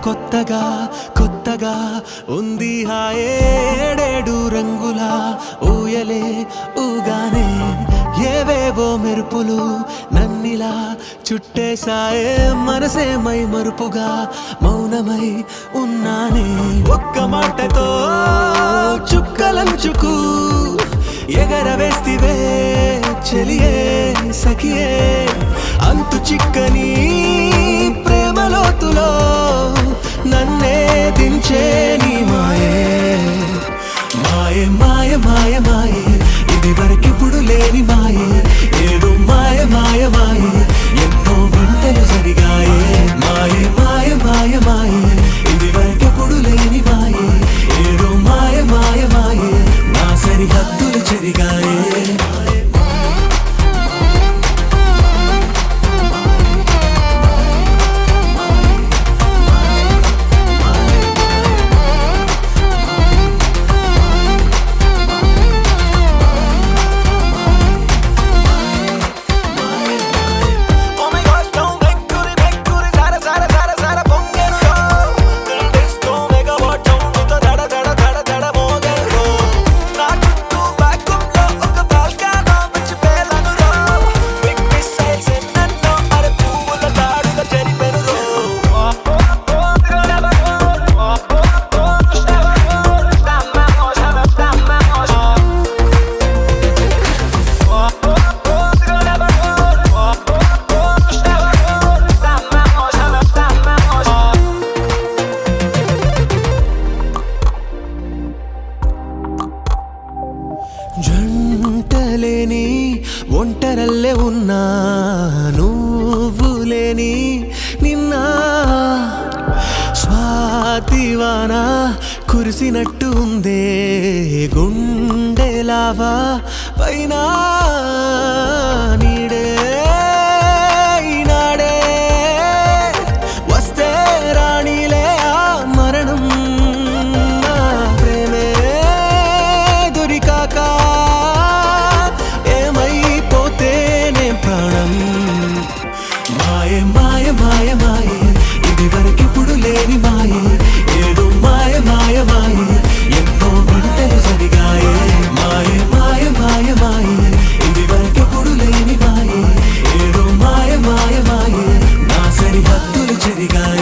కొత్తగా కొత్తగా ఉంది హాయేడేడు రంగుల ఊయలే ఊగానే ఏవేవో మెరుపులు నన్నిలా చుట్టేశాయే మనసే మై మరుపుగా మౌనమై ఉన్నానే ఒక్క మాటతో చుక్కలంచుకు ఎగరవేస్తివే చెలియే సఖియే అంతు చిక్కని ప్రేమలోతులో నన్నే దించే నీ మాయే మాయే మాయ మాయ మాయే ఇది వరకిప్పుడు లేని మాయే ఏదో మాయ మాయ మాయే ఎన్నో వింతలు జరిగాయే మాయే మాయ మాయ మాయే ఇది వరకిప్పుడు లేని మాయే ఏదో మాయ మాయ మాయే నా సరిహద్దులు చెరిగాయే జంటలేని ఒంటరల్లే ఉన్నా నువ్వు లేని నిన్న స్వాతివాన కురిసినట్టు ఉందే గుండెలావా పైన నీడే ఈనాడే వస్తే రాణిలే ఆ మరణం ప్రేమే దొరికాక మాయే మాయ మాయ మాయే ఇది వరకిప్పుడు లేని మాయే ఏదో మాయ మాయ మాయే ఎన్నో వింతలు జరిగాయే మాయే మాయ మాయ మాయే ఇది వరకిప్పుడు లేని మాయే ఏదో మాయ మాయ మాయే నా సరిహద్దులు చెరిగాయే